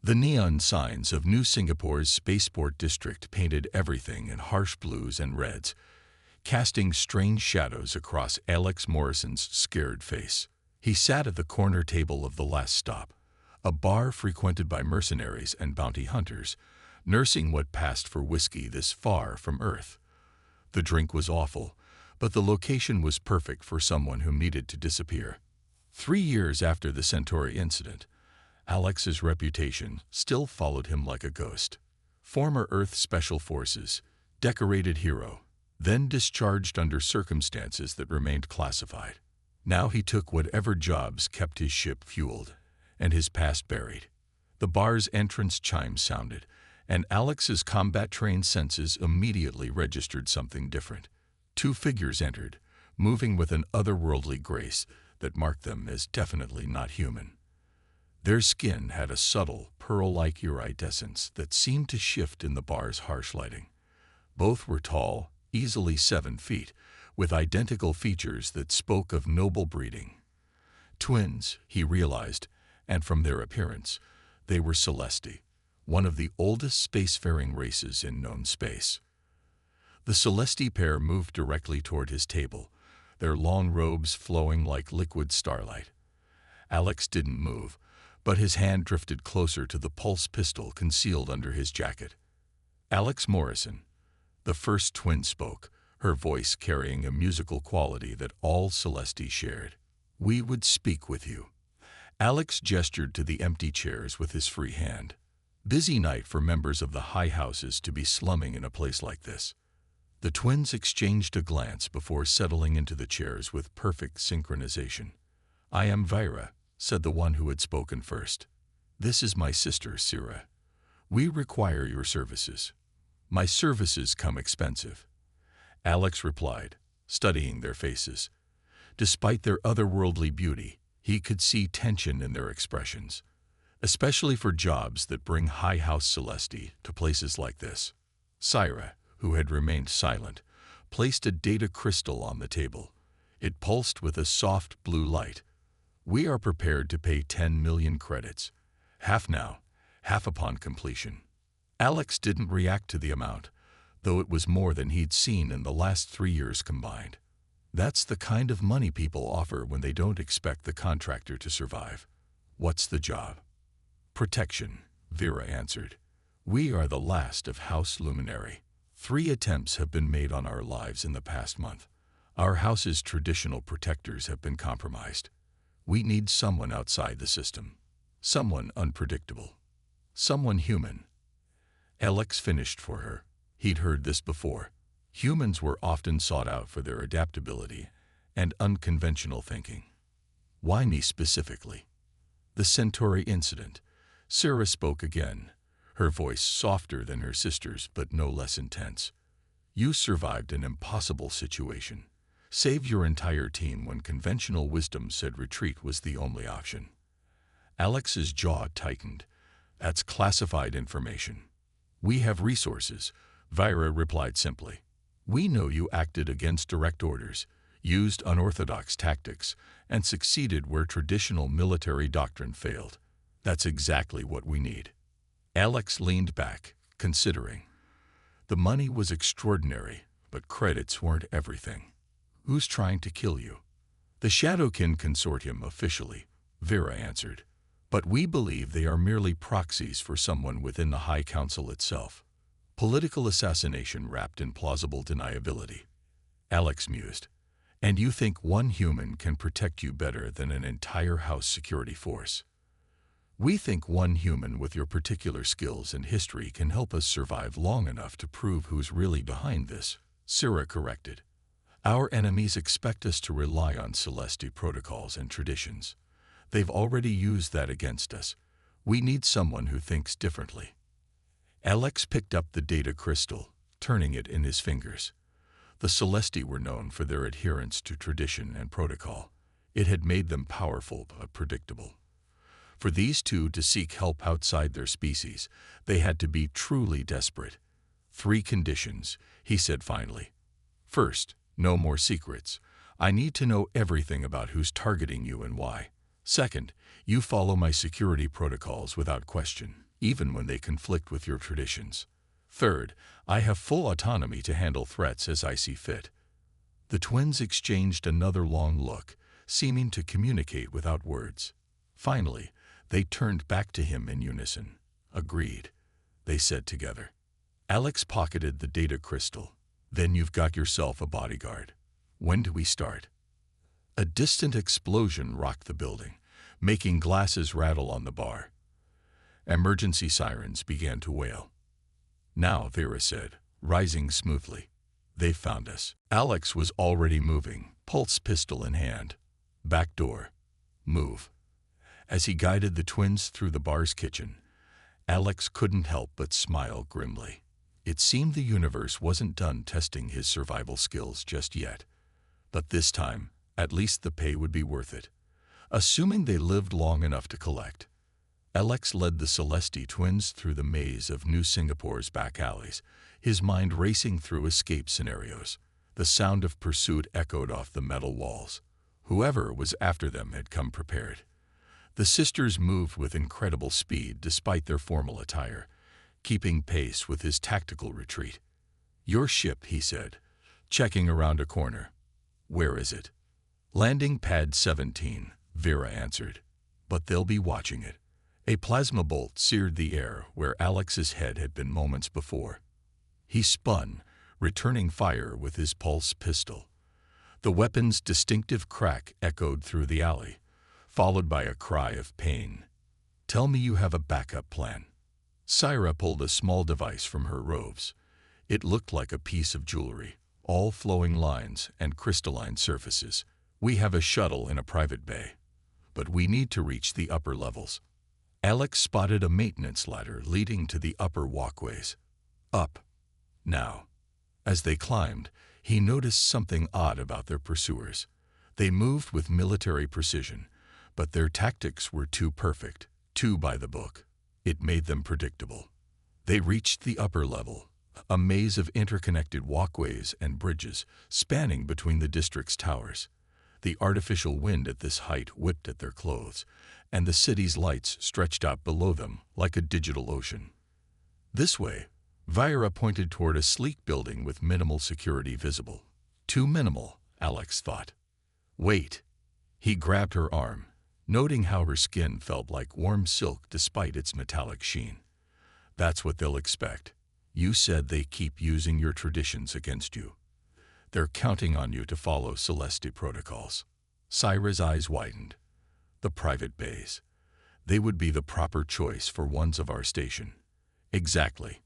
The neon signs of New Singapore's spaceport district painted everything in harsh blues and reds, casting strange shadows across Alex Morrison's scared face. He sat at the corner table of the last stop, a bar frequented by mercenaries and bounty hunters, nursing what passed for whiskey this far from Earth. The drink was awful, but the location was perfect for someone who needed to disappear. 3 years after the Centauri incident, Alex's reputation still followed him like a ghost. Former Earth Special Forces, decorated hero, then discharged under circumstances that remained classified. Now he took whatever jobs kept his ship fueled and his past buried. The bar's entrance chime sounded, and Alex's combat-trained senses immediately registered something different. 2 figures entered, moving with an otherworldly grace that marked them as definitely not human. Their skin had a subtle, pearl-like iridescence that seemed to shift in the bar's harsh lighting. Both were tall, easily 7 feet, with identical features that spoke of noble breeding. Twins, he realized, and from their appearance, they were Celesti, one of the oldest spacefaring races in known space. The Celesti pair moved directly toward his table, their long robes flowing like liquid starlight. Alex didn't move, but his hand drifted closer to the pulse pistol concealed under his jacket. Alex Morrison, the first twin, spoke, her voice carrying a musical quality that all Celesti shared. "We would speak with you." Alex gestured to the empty chairs with his free hand. Busy night for members of the high houses to be slumming in a place like this. The twins exchanged a glance before settling into the chairs with perfect synchronization. "I am Vira," said the one who had spoken first. "This is my sister, Sira. We require your services." "My services come expensive," Alex replied, studying their faces. Despite their otherworldly beauty, he could see tension in their expressions, especially for jobs that bring High House Celesti to places like this. Sira, who had remained silent, placed a data crystal on the table. It pulsed with a soft blue light. "We are prepared to pay 10 million credits. Half now, half upon completion." Alex didn't react to the amount, though it was more than he'd seen in the last 3 years combined. That's the kind of money people offer when they don't expect the contractor to survive. "What's the job?" "Protection," Vera answered. "We are the last of House Luminary. 3 attempts have been made on our lives in the past month. Our house's traditional protectors have been compromised. We need someone outside the system. Someone unpredictable. Someone human." Alex finished for her. He'd heard this before. Humans were often sought out for their adaptability and unconventional thinking. "Why me specifically?" "The Centauri incident." Sarah spoke again, her voice softer than her sister's but no less intense. "You survived an impossible situation. Saved your entire team when conventional wisdom said retreat was the only option." Alex's jaw tightened. "That's classified information." "We have resources," Vira replied simply. "We know you acted against direct orders, used unorthodox tactics, and succeeded where traditional military doctrine failed. That's exactly what we need." Alex leaned back, considering. The money was extraordinary, but credits weren't everything. "Who's trying to kill you?" "The Shadowkin Consortium officially," Vera answered. "But we believe they are merely proxies for someone within the High Council itself. Political assassination wrapped in plausible deniability." Alex mused. "And you think one human can protect you better than an entire house security force?" "We think one human with your particular skills and history can help us survive long enough to prove who's really behind this," Syrah corrected. "Our enemies expect us to rely on Celesti protocols and traditions. They've already used that against us. We need someone who thinks differently." Alex picked up the data crystal, turning it in his fingers. The Celesti were known for their adherence to tradition and protocol. It had made them powerful but predictable. For these two to seek help outside their species, they had to be truly desperate. 3 conditions, he said finally. "First, no more secrets. I need to know everything about who's targeting you and why. Second, you follow my security protocols without question. even when they conflict with your traditions. Third, I have full autonomy to handle threats as I see fit. The twins exchanged another long look, seeming to communicate without words. Finally, they turned back to him in unison. Agreed, they said together. Alex pocketed the data crystal. Then you've got yourself a bodyguard. When do we start? A distant explosion rocked the building, making glasses rattle on the bar. Emergency sirens began to wail. Now, Vera said, rising smoothly. They've found us. Alex was already moving, pulse pistol in hand. Back door. Move. As he guided the twins through the bar's kitchen, Alex couldn't help but smile grimly. It seemed the universe wasn't done testing his survival skills just yet. But this time, at least the pay would be worth it. Assuming they lived long enough to collect. Alex led the Celesti twins through the maze of New Singapore's back alleys, his mind racing through escape scenarios. The sound of pursuit echoed off the metal walls. Whoever was after them had come prepared. The sisters moved with incredible speed despite their formal attire, keeping pace with his tactical retreat. Your ship, he said, checking around a corner. Where is it? Landing pad 17, Vera answered. But they'll be watching it. A plasma bolt seared the air where Alex's head had been moments before. He spun, returning fire with his pulse pistol. The weapon's distinctive crack echoed through the alley, followed by a cry of pain. Tell me you have a backup plan. Syra pulled a small device from her robes. It looked like a piece of jewelry, all flowing lines and crystalline surfaces. We have a shuttle in a private bay, but we need to reach the upper levels. Alex spotted a maintenance ladder leading to the upper walkways. Up. Now. As they climbed, he noticed something odd about their pursuers. They moved with military precision, but their tactics were too perfect, too by the book. It made them predictable. They reached the upper level, a maze of interconnected walkways and bridges spanning between the district's towers. The artificial wind at this height whipped at their clothes, and the city's lights stretched out below them like a digital ocean. This way, Vyra pointed toward a sleek building with minimal security visible. Too minimal, Alex thought. Wait. He grabbed her arm, noting how her skin felt like warm silk despite its metallic sheen. That's what they'll expect. You said they keep using your traditions against you. They're counting on you to follow Celesti protocols. Syra's eyes widened. The private bays. They would be the proper choice for ones of our station. Exactly.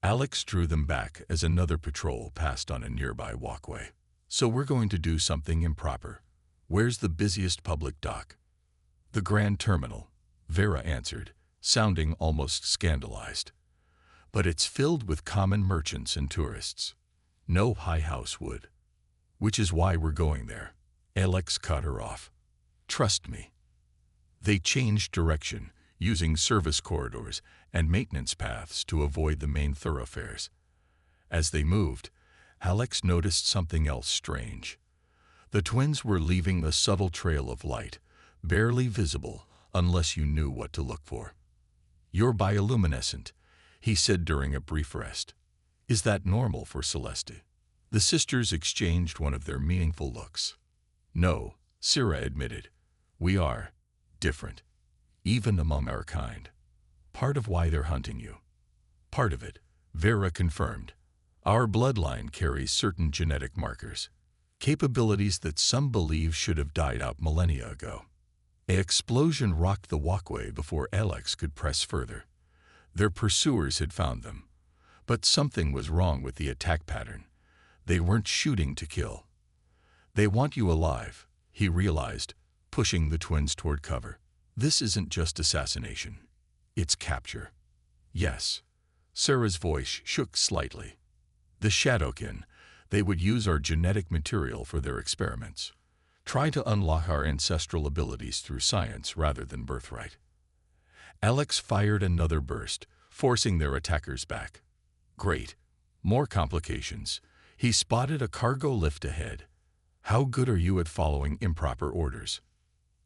Alex drew them back as another patrol passed on a nearby walkway. So we're going to do something improper. Where's the busiest public dock? The Grand Terminal, Vera answered, sounding almost scandalized. But it's filled with common merchants and tourists. No high house would. Which is why we're going there. Alex cut her off. Trust me. They changed direction, using service corridors and maintenance paths to avoid the main thoroughfares. As they moved, Alex noticed something else strange. The twins were leaving a subtle trail of light, barely visible unless you knew what to look for. You're bioluminescent, he said during a brief rest. Is that normal for Celesti? The sisters exchanged one of their meaningful looks. No, Syra admitted. We are different, even among our kind. Part of why they're hunting you. Part of it, Vera confirmed. Our bloodline carries certain genetic markers, capabilities that some believe should have died out millennia ago. An explosion rocked the walkway before Alex could press further. Their pursuers had found them. But something was wrong with the attack pattern. They weren't shooting to kill. They want you alive, he realized, pushing the twins toward cover. This isn't just assassination. It's capture. Yes. Sarah's voice shook slightly. The Shadowkin, they would use our genetic material for their experiments. Try to unlock our ancestral abilities through science rather than birthright. Alex fired another burst, forcing their attackers back. Great. More complications. He spotted a cargo lift ahead. How good are you at following improper orders?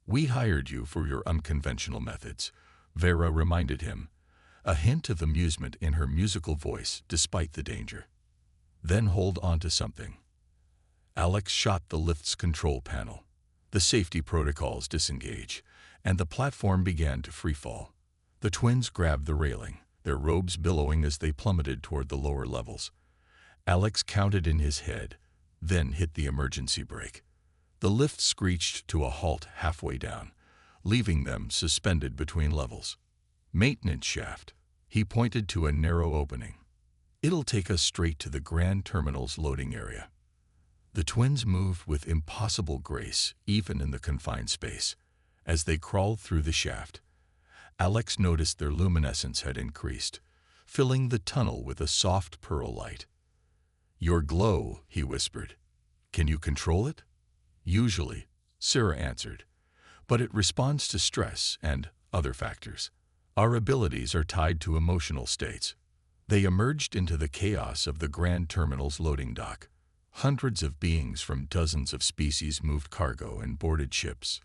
We hired you for your unconventional methods, Vera reminded him. a hint of amusement in her musical voice despite the danger. Then hold on to something. Alex shot the lift's control panel. The safety protocols disengage, and the platform began to freefall. The twins grabbed the railing, their robes billowing as they plummeted toward the lower levels. Alex counted in his head, then hit the emergency brake. The lift screeched to a halt halfway down, leaving them suspended between levels. Maintenance shaft. He pointed to a narrow opening. It'll take us straight to the Grand Terminal's loading area. The twins moved with impossible grace, even in the confined space. As they crawled through the shaft, Alex noticed their luminescence had increased, filling the tunnel with a soft pearl light. "Your glow," he whispered. "Can you control it?" "Usually," Sarah answered, "but it responds to stress and other factors. Our abilities are tied to emotional states." They emerged into the chaos of the Grand Terminal's loading dock. Hundreds of beings from dozens of species moved cargo and boarded ships.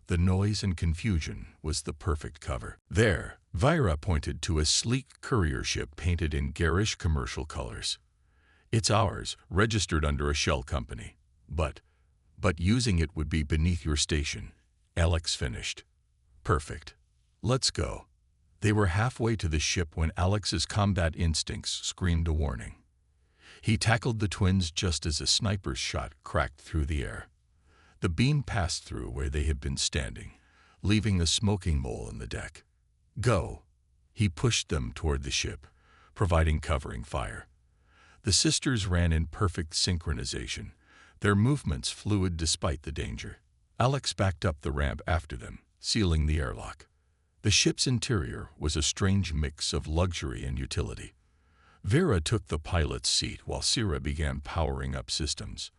The noise and confusion was the perfect cover. There, Vira pointed to a sleek courier ship painted in garish commercial colors. "It's ours, registered under a shell company. But using it would be beneath your station," Alex finished. "Perfect. Let's go." They were halfway to the ship when Alex's combat instincts screamed a warning. He tackled the twins just as a sniper's shot cracked through the air. The beam passed through where they had been standing, leaving a smoking mole in the deck. "Go." He pushed them toward the ship, providing covering fire. The sisters ran in perfect synchronization, their movements fluid despite the danger. Alex backed up the ramp after them, sealing the airlock. The ship's interior was a strange mix of luxury and utility. Vera took the pilot's seat while Sarah began powering up systems.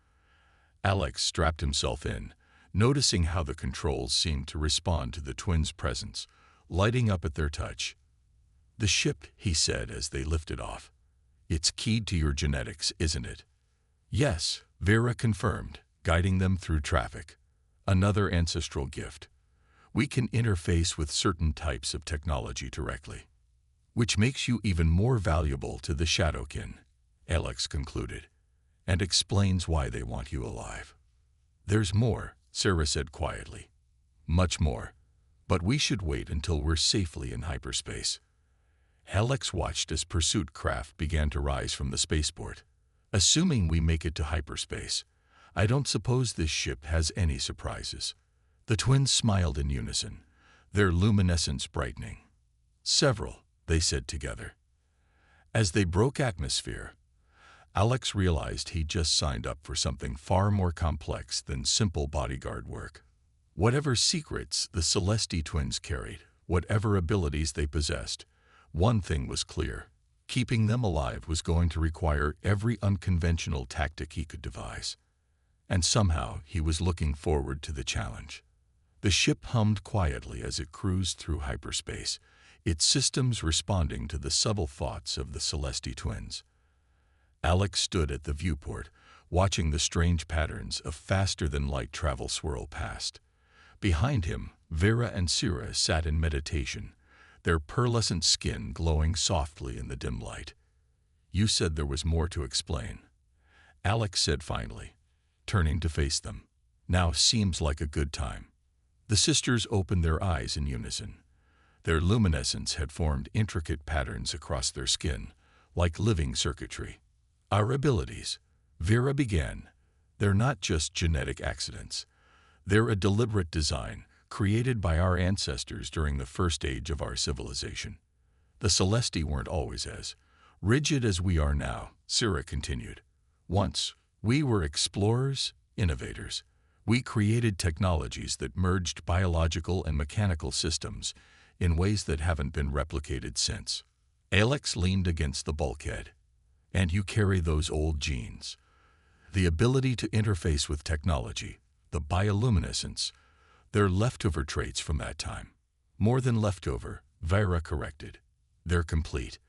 Alex strapped himself in, noticing how the controls seemed to respond to the twins' presence, lighting up at their touch. "The ship," he said as they lifted off. "It's keyed to your genetics, isn't it?" "Yes," Vera confirmed, guiding them through traffic. "Another ancestral gift. We can interface with certain types of technology directly, which makes you even more valuable to the Shadowkin," Alex concluded, "and explains why they want you alive." "There's more," Sarah said quietly. "Much more. But we should wait until we're safely in hyperspace." Alex watched as pursuit craft began to rise from the spaceport. "Assuming we make it to hyperspace, I don't suppose this ship has any surprises." The twins smiled in unison, their luminescence brightening. "Several," they said together. As they broke atmosphere, Alex realized he'd just signed up for something far more complex than simple bodyguard work. Whatever secrets the Celesti twins carried, whatever abilities they possessed, one thing was clear: keeping them alive was going to require every unconventional tactic he could devise. And somehow he was looking forward to the challenge. The ship hummed quietly as it cruised through hyperspace, its systems responding to the subtle thoughts of the Celesti twins. Alex stood at the viewport, watching the strange patterns of faster-than-light travel swirl past. Behind him, Vera and Sarah sat in meditation, their pearlescent skin glowing softly in the dim light. "You said there was more to explain," Alex said finally, turning to face them. "Now seems like a good time." The sisters opened their eyes in unison. Their luminescence had formed intricate patterns across their skin, like living circuitry. "Our abilities," Vera began, "they're not just genetic accidents. They're a deliberate design, created by our ancestors during the first age of our civilization. The Celesti weren't always as rigid as we are now," Sarah continued. "Once, we were explorers, innovators. We created technologies that merged biological and mechanical systems in ways that haven't been replicated since." Alex leaned against the bulkhead. "And you carry those old genes. The ability to interface with technology, the bioluminescence, they're leftover traits from that time." "More than leftover," Vera corrected. "They're complete.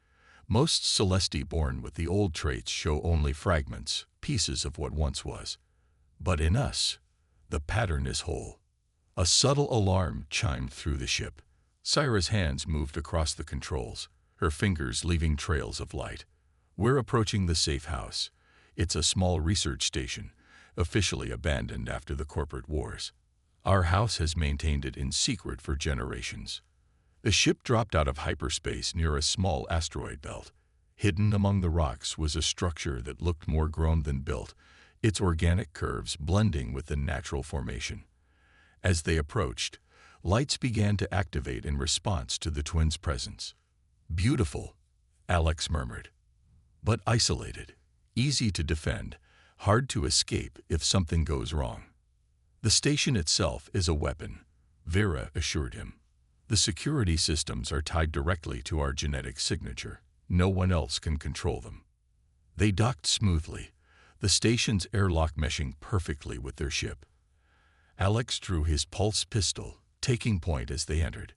Most Celesti born with the old traits show only fragments, pieces of what once was. But in us, the pattern is whole." A subtle alarm chimed through the ship. Sarah's hands moved across the controls. her fingers leaving trails of light. We're approaching the safe house. It's a small research station, officially abandoned after the corporate wars. Our house has maintained it in secret for generations. The ship dropped out of hyperspace near a small asteroid belt. Hidden among the rocks was a structure that looked more grown than built, its organic curves blending with the natural formation. As they approached, lights began to activate in response to the twins' presence. "Beautiful," Alex murmured. "But isolated. Easy to defend, hard to escape if something goes wrong." "The station itself is a weapon," Vera assured him. "The security systems are tied directly to our genetic signature. No one else can control them." They docked smoothly, the station's airlock meshing perfectly with their ship. Alex drew his pulse pistol, taking point as they entered.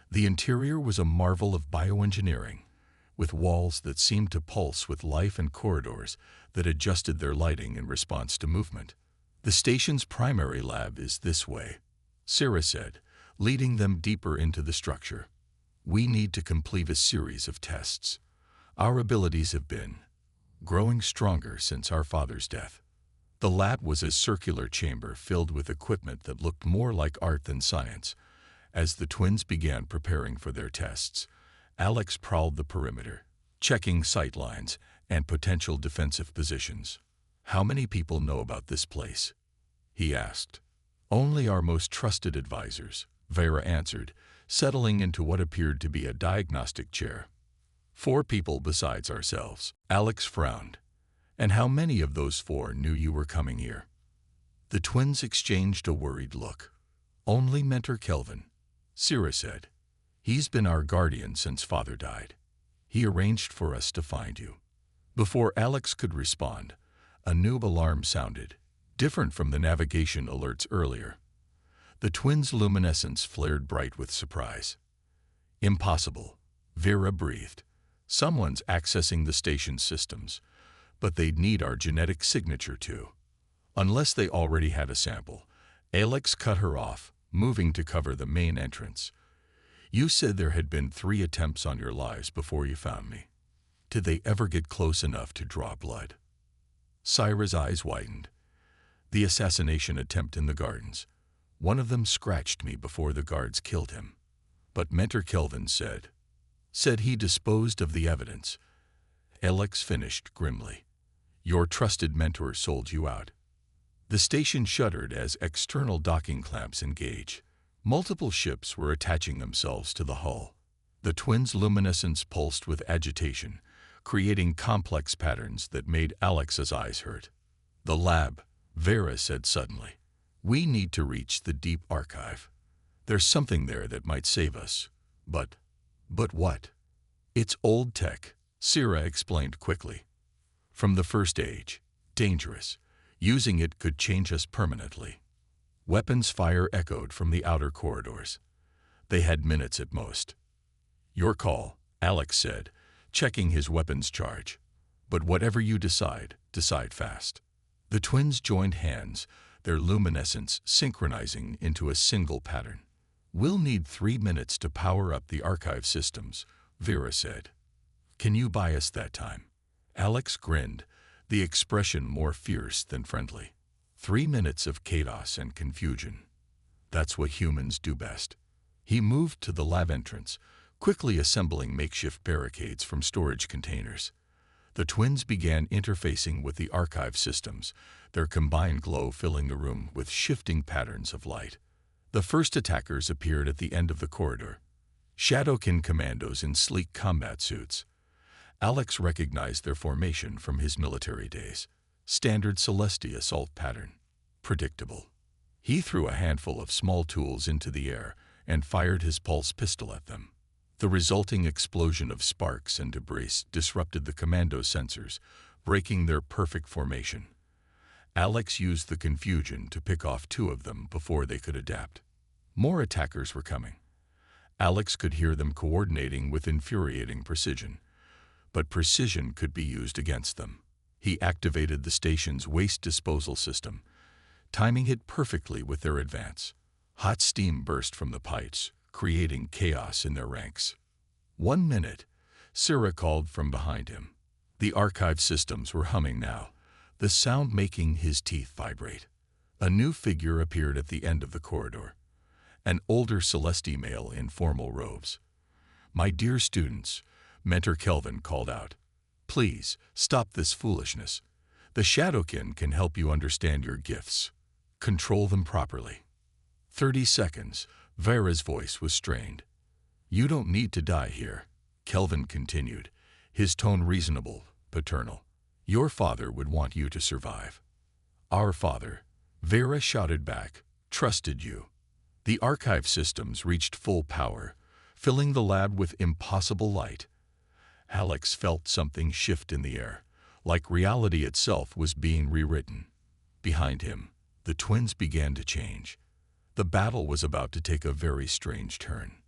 The interior was a marvel of bioengineering, with walls that seemed to pulse with life and corridors that adjusted their lighting in response to movement. "The station's primary lab is this way," Sarah said, leading them deeper into the structure. "We need to complete a series of tests. Our abilities have been growing stronger since our father's death." The lab was a circular chamber filled with equipment that looked more like art than science. As the twins began preparing for their tests, Alex prowled the perimeter, checking sight lines and potential defensive positions. "How many people know about this place?" he asked. "Only our most trusted advisors," Vera answered, settling into what appeared to be a diagnostic chair. "4 people besides ourselves." Alex frowned. "And how many of those 4 knew you were coming here?" The twins exchanged a worried look. "Only Mentor Kelvin," Sarah said. "He's been our guardian since Father died. He arranged for us to find you." Before Alex could respond, a noob alarm sounded, different from the navigation alerts earlier. The twins' luminescence flared bright with surprise. "Impossible," Vera breathed. "Someone's accessing the station's systems, but they'd need our genetic signature too." "Unless they already had a sample." Alex cut her off, moving to cover the main entrance. "You said there had been 3 attempts on your lives before you found me. Did they ever get close enough to draw blood?" Syra's eyes widened. "The assassination attempt in the gardens. One of them scratched me before the guards killed him. But Mentor Kelvin said he disposed of the evidence." Alex finished grimly. "Your trusted mentor sold you out." The station shuddered as external docking clamps engaged. Multiple ships were attaching themselves to the hull. The twins' luminescence pulsed with agitation, creating complex patterns that made Alex's eyes hurt. "The lab," Vera said suddenly. "We need to reach the deep archive. There's something there that might save us. But what?" "It's old tech," Sarah explained quickly. "From the first age. Dangerous. Using it could change us permanently." Weapons fire echoed from the outer corridors. They had minutes at most. "Your call," Alex said, checking his weapons charge. "But whatever you decide fast." The twins joined hands, their luminescence synchronizing into a single pattern. "We'll need 3 minutes to power up the archive systems," Vera said. "Can you buy us that time?" Alex grinned, the expression more fierce than friendly. 3 minutes of chaos and confusion. That's what humans do best. He moved to the lab entrance, quickly assembling makeshift barricades from storage containers. The twins began interfacing with the archive systems, their combined glow filling the room with shifting patterns of light. The first attackers appeared at the end of the corridor. Shadowkin commandos in sleek combat suits. Alex recognized their formation from his military days. Standard Celestia assault pattern. Predictable. He threw a handful of small tools into the air and fired his pulse pistol at them. The resulting explosion of sparks and debris disrupted the commando sensors, breaking their perfect formation. Alex used the confusion to pick off 2 of them before they could adapt. More attackers were coming. Alex could hear them coordinating with infuriating precision, but precision could be used against them. He activated the station's waste disposal system, timing it perfectly with their advance. Hot steam burst from the pipes, creating chaos in their ranks. 1 minute, Sarah called from behind him. The archive systems were humming now, the sound making his teeth vibrate. A new figure appeared at the end of the corridor, an older Celesti male in formal robes. "My dear students," Mentor Kelvin called out, "please stop this foolishness. The Shadowkin can help you understand your gifts. Control them properly." 30 seconds, Vera's voice was strained. "You don't need to die here," Kelvin continued, his tone reasonable, paternal. "Your father would want you to survive." "Our father," Vera shouted back, "trusted you." The archive systems reached full power, filling the lab with impossible light. Alex felt something shift in the air, like reality itself was being rewritten. Behind him, the twins began to change. The battle was about to take a very strange turn.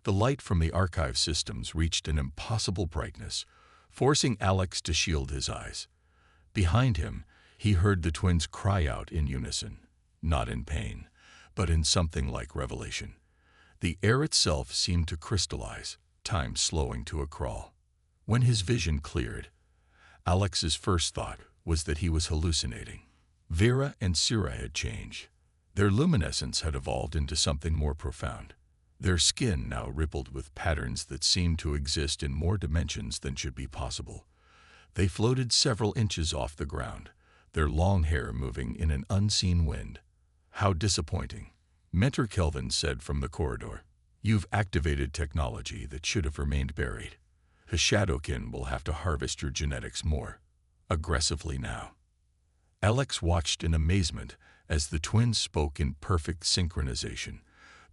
The light from the archive systems reached an impossible brightness, forcing Alex to shield his eyes. Behind him, he heard the twins cry out in unison, not in pain, but in something like revelation. The air itself seemed to crystallize, time slowing to a crawl. When his vision cleared, Alex's first thought was that he was hallucinating. Vera and Sarah had changed. Their luminescence had evolved into something more profound. Their skin now rippled with patterns that seemed to exist in more dimensions than should be possible. They floated several inches off the ground, their long hair moving in an unseen wind. "How disappointing," Mentor Kelvin said from the corridor. "You've activated technology that should have remained buried. The Shadowkin will have to harvest your genetics more aggressively now." Alex watched in amazement as the twins spoke in perfect synchronization,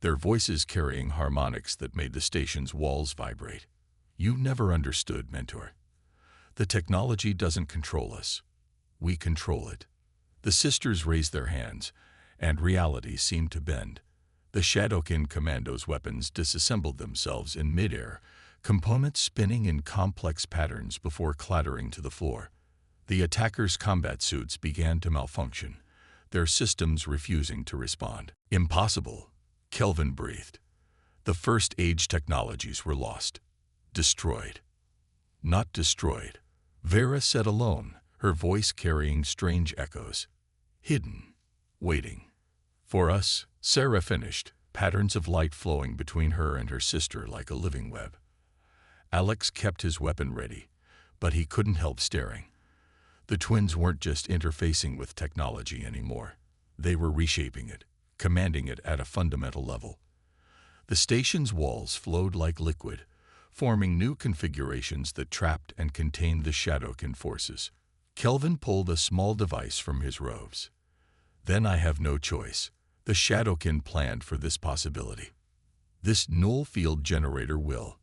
their voices carrying harmonics that made the station's walls vibrate. "You never understood, Mentor. The technology doesn't control us. We control it." The sisters raised their hands, and reality seemed to bend. The Shadowkin commandos' weapons disassembled themselves in midair, components spinning in complex patterns before clattering to the floor. The attackers' combat suits began to malfunction, their systems refusing to respond. "Impossible," Kelvin breathed. "The first age technologies were lost. Destroyed." "Not destroyed," Vera said alone, her voice carrying strange echoes. "Hidden. Waiting. For us," Sarah finished, patterns of light flowing between her and her sister like a living web. Alex kept his weapon ready, but he couldn't help staring. The twins weren't just interfacing with technology anymore. They were reshaping it, commanding it at a fundamental level. The station's walls flowed like liquid, forming new configurations that trapped and contained the Shadowkin forces. Kelvin pulled a small device from his robes. "Then I have no choice. The Shadowkin planned for this possibility. This null field generator will."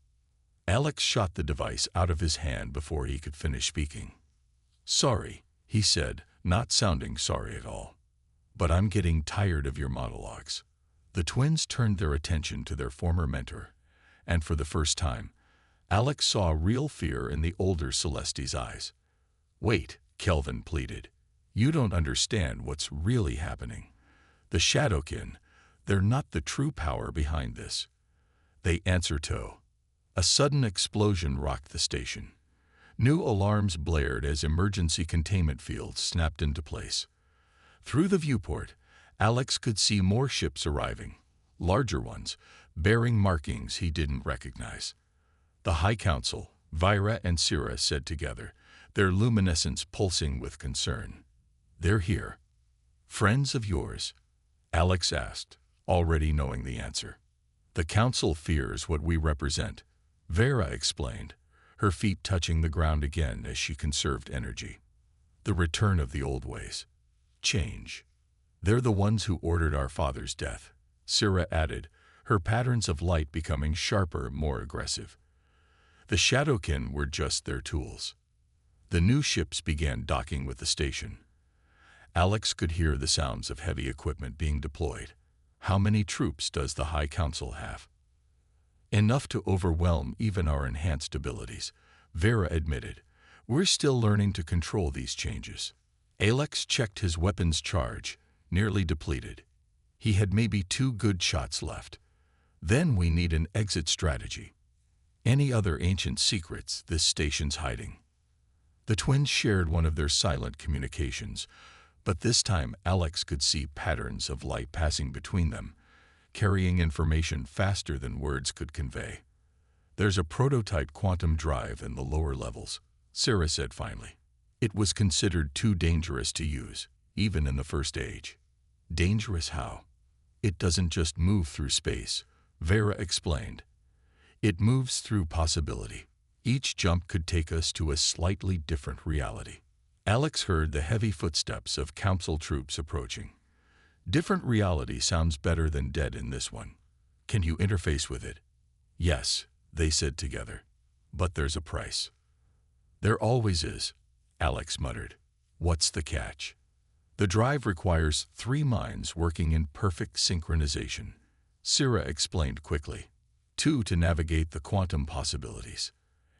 Alex shot the device out of his hand before he could finish speaking. "Sorry," he said, not sounding sorry at all. "But I'm getting tired of your monologues." The twins turned their attention to their former mentor, and for the first time, Alex saw real fear in the older Celesti's eyes. "Wait," Kelvin pleaded. "You don't understand what's really happening. The Shadowkin, they're not the true power behind this. They answer to." A sudden explosion rocked the station. New alarms blared as emergency containment fields snapped into place. Through the viewport, Alex could see more ships arriving, larger ones, bearing markings he didn't recognize. The High Council, Vira and Sarah said together, their luminescence pulsing with concern. "They're here." "Friends of yours?" Alex asked, already knowing the answer. "The Council fears what we represent," Vera explained, her feet touching the ground again as she conserved energy. "The return of the old ways. Change. They're the ones who ordered our father's death," Sarah added, her patterns of light becoming sharper, more aggressive. The Shadowkin were just their tools. The new ships began docking with the station. Alex could hear the sounds of heavy equipment being deployed. "How many troops does the High Council have?" "Enough to overwhelm even our enhanced abilities," Vera admitted. "We're still learning to control these changes." Alex checked his weapon's charge, nearly depleted. He had maybe 2 good shots left. "Then we need an exit strategy." Any other ancient secrets this station's hiding? The twins shared one of their silent communications, but this time Alex could see patterns of light passing between them, carrying information faster than words could convey. There's a prototype quantum drive in the lower levels, Sarah said finally. It was considered too dangerous to use, even in the first age. Dangerous how? It doesn't just move through space, Vera explained. It moves through possibility. Each jump could take us to a slightly different reality. Alex heard the heavy footsteps of council troops approaching. Different reality sounds better than dead in this one. Can you interface with it? Yes, they said together. But there's a price. There always is, Alex muttered. What's the catch? The drive requires 3 minds working in perfect synchronization, Sarah explained quickly. 2 to navigate the quantum possibilities,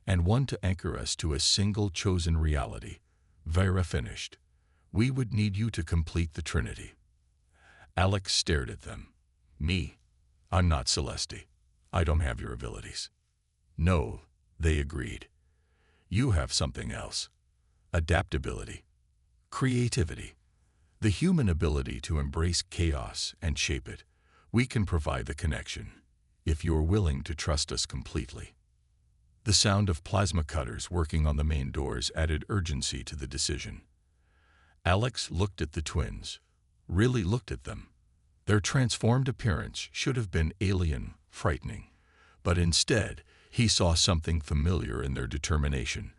and 1 to anchor us to a single chosen reality, Vera finished. We would need you to complete the Trinity. Alex stared at them. Me? I'm not Celeste. I don't have your abilities. No, they agreed. You have something else. Adaptability. Creativity. The human ability to embrace chaos and shape it. We can provide the connection, if you're willing to trust us completely. The sound of plasma cutters working on the main doors added urgency to the decision. Alex looked at the twins, really looked at them. Their transformed appearance should have been alien, frightening, but instead he saw something familiar in their determination,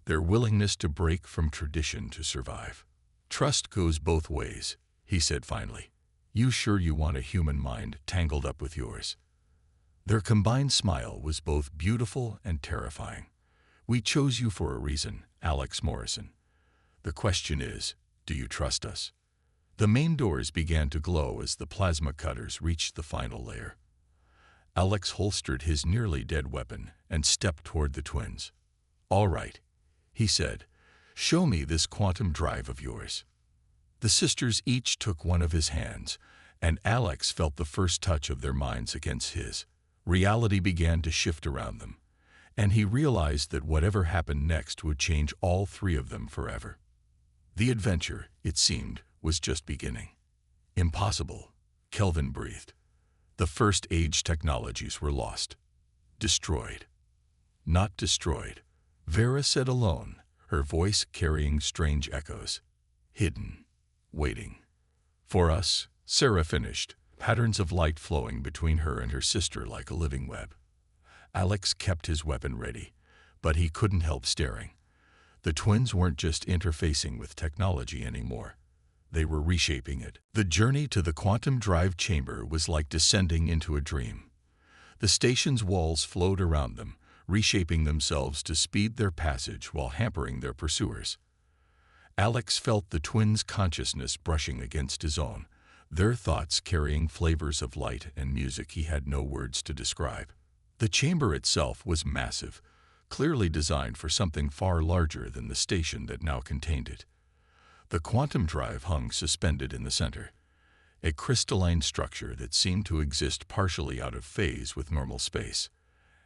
their willingness to break from tradition to survive. Trust goes both ways, he said finally. You sure you want a human mind tangled up with yours? Their combined smile was both beautiful and terrifying. We chose you for a reason, Alex Morrison. The question is, do you trust us? The main doors began to glow as the plasma cutters reached the final layer. Alex holstered his nearly dead weapon and stepped toward the twins. All right, he said. Show me this quantum drive of yours. The sisters each took one of his hands, and Alex felt the first touch of their minds against his. Reality began to shift around them, and he realized that whatever happened next would change all 3 of them forever. The adventure, it seemed, was just beginning. Impossible, Kelvin breathed. The first age technologies were lost. Destroyed. Not destroyed, Vera said alone, her voice carrying strange echoes. Hidden. Waiting. For us, Sarah finished, patterns of light flowing between her and her sister like a living web. Alex kept his weapon ready, but he couldn't help staring. The twins weren't just interfacing with technology anymore. They were reshaping it. The journey to the quantum drive chamber was like descending into a dream. The station's walls flowed around them, reshaping themselves to speed their passage while hampering their pursuers. Alex felt the twins' consciousness brushing against his own, their thoughts carrying flavors of light and music he had no words to describe. The chamber itself was massive, clearly designed for something far larger than the station that now contained it. The quantum drive hung suspended in the center, a crystalline structure that seemed to exist partially out of phase with normal space.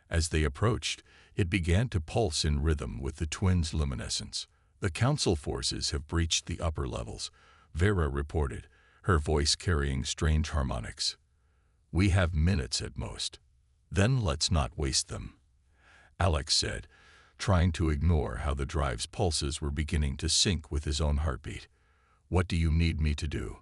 As they approached, it began to pulse in rhythm with the twins' luminescence. The council forces have breached the upper levels, Vera reported, her voice carrying strange harmonics. We have minutes at most. Then let's not waste them, Alex said, trying to ignore how the drive's pulses were beginning to sync with his own heartbeat. What do you need me to do?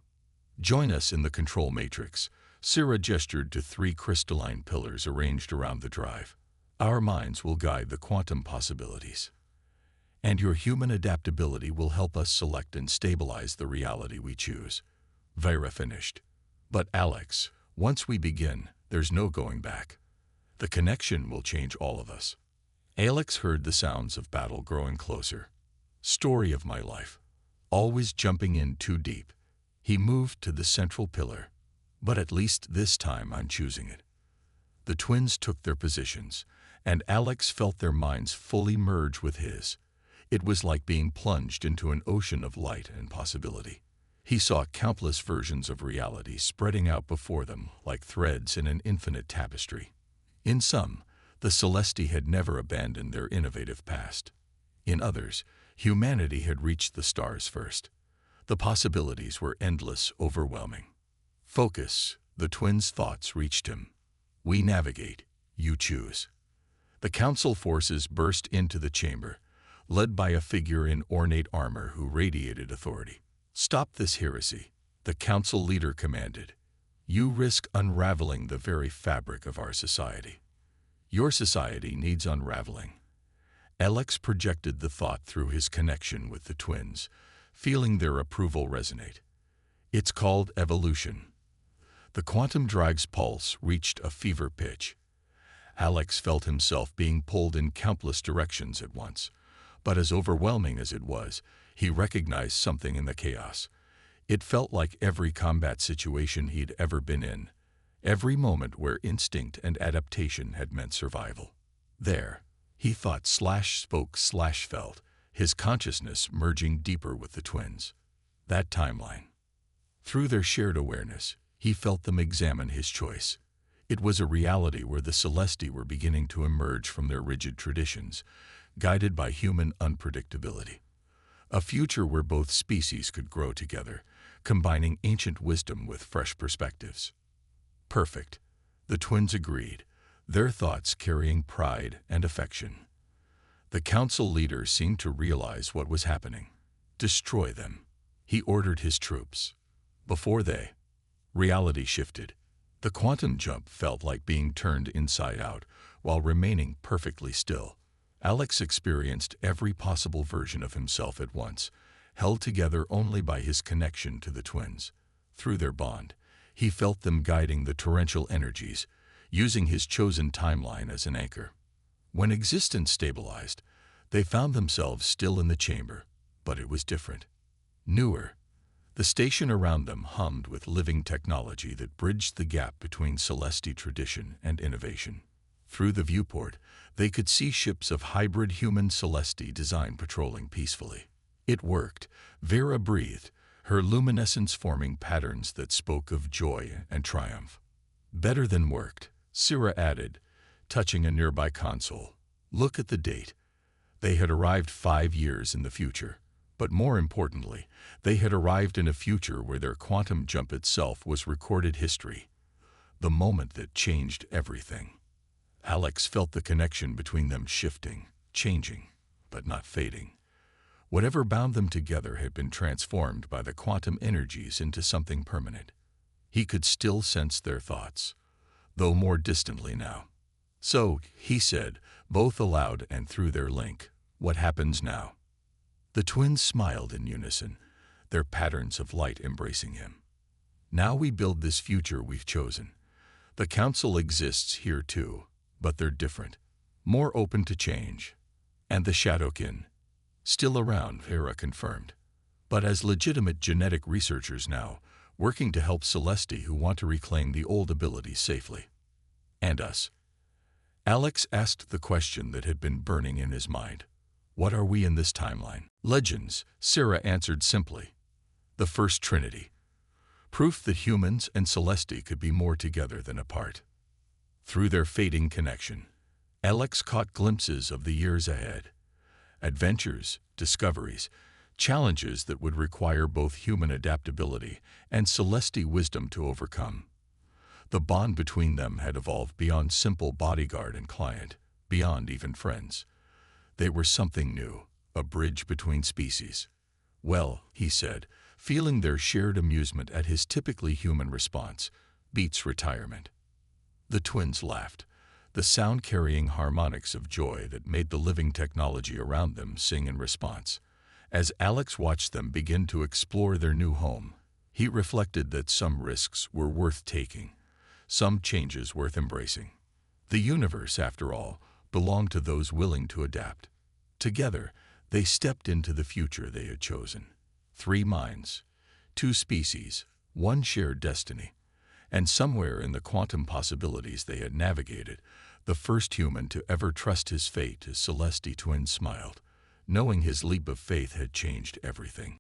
Join us in the control matrix. Sarah gestured to 3 crystalline pillars arranged around the drive. Our minds will guide the quantum possibilities. And your human adaptability will help us select and stabilize the reality we choose, Vera finished. But Alex, once we begin, there's no going back. The connection will change all of us. Alex heard the sounds of battle growing closer. Story of my life. Always jumping in too deep. He moved to the central pillar. But at least this time I'm choosing it. The twins took their positions, and Alex felt their minds fully merge with his. It was like being plunged into an ocean of light and possibility. He saw countless versions of reality spreading out before them like threads in an infinite tapestry. In some, The Celesti had never abandoned their innovative past. In others, humanity had reached the stars first. The possibilities were endless, overwhelming. Focus, the twins' thoughts reached him. We navigate, you choose. The council forces burst into the chamber, led by a figure in ornate armor who radiated authority. Stop this heresy, the council leader commanded. You risk unraveling the very fabric of our society. Your society needs unraveling. Alex projected the thought through his connection with the twins, feeling their approval resonate. It's called evolution. The quantum drag's pulse reached a fever pitch. Alex felt himself being pulled in countless directions at once, but as overwhelming as it was, he recognized something in the chaos. It felt like every combat situation he'd ever been in, every moment where instinct and adaptation had meant survival. There, he thought /spoke /felt, his consciousness merging deeper with the twins. That timeline. Through their shared awareness, he felt them examine his choice. It was a reality where the Celesti were beginning to emerge from their rigid traditions, guided by human unpredictability. A future where both species could grow together, combining ancient wisdom with fresh perspectives. Perfect. The twins agreed, their thoughts carrying pride and affection. The council leader seemed to realize what was happening. Destroy them. He ordered his troops. Before reality shifted. The quantum jump felt like being turned inside out while remaining perfectly still. Alex experienced every possible version of himself at once, held together only by his connection to the twins. Through their bond, he felt them guiding the torrential energies, using his chosen timeline as an anchor. When existence stabilized, they found themselves still in the chamber, but it was different. Newer. The station around them hummed with living technology that bridged the gap between Celesti tradition and innovation. Through the viewport, they could see ships of hybrid human Celesti design patrolling peacefully. It worked. Vera breathed, her luminescence forming patterns that spoke of joy and triumph. Better than worked, Syrah added, touching a nearby console. Look at the date. They had arrived 5 years in the future. But more importantly, they had arrived in a future where their quantum jump itself was recorded history. The moment that changed everything. Alex felt the connection between them shifting, changing, but not fading. Whatever bound them together had been transformed by the quantum energies into something permanent. He could still sense their thoughts, though more distantly now. So, he said, both aloud and through their link, what happens now? The twins smiled in unison, their patterns of light embracing him. Now we build this future we've chosen. The council exists here too, but they're different, more open to change. And the Shadowkin, still around, Vera confirmed, but as legitimate genetic researchers now, working to help Celesti who want to reclaim the old abilities safely. And us? Alex asked the question that had been burning in his mind. What are we in this timeline? Legends, Syrah answered simply. The First Trinity. Proof that humans and Celesti could be more together than apart. Through their fading connection, Alex caught glimpses of the years ahead. Adventures, discoveries, challenges that would require both human adaptability and Celesti wisdom to overcome. The bond between them had evolved beyond simple bodyguard and client, beyond even friends. They were something new, a bridge between species. Well, he said, feeling their shared amusement at his typically human response, beats retirement. The twins laughed, the sound carrying harmonics of joy that made the living technology around them sing in response. As Alex watched them begin to explore their new home, he reflected that some risks were worth taking, some changes worth embracing. The universe, after all, belonged to those willing to adapt. Together, they stepped into the future they had chosen. 3 minds, 2 species, 1 shared destiny. And somewhere in the quantum possibilities they had navigated, the first human to ever trust his fate as Celesti twin smiled, knowing his leap of faith had changed everything.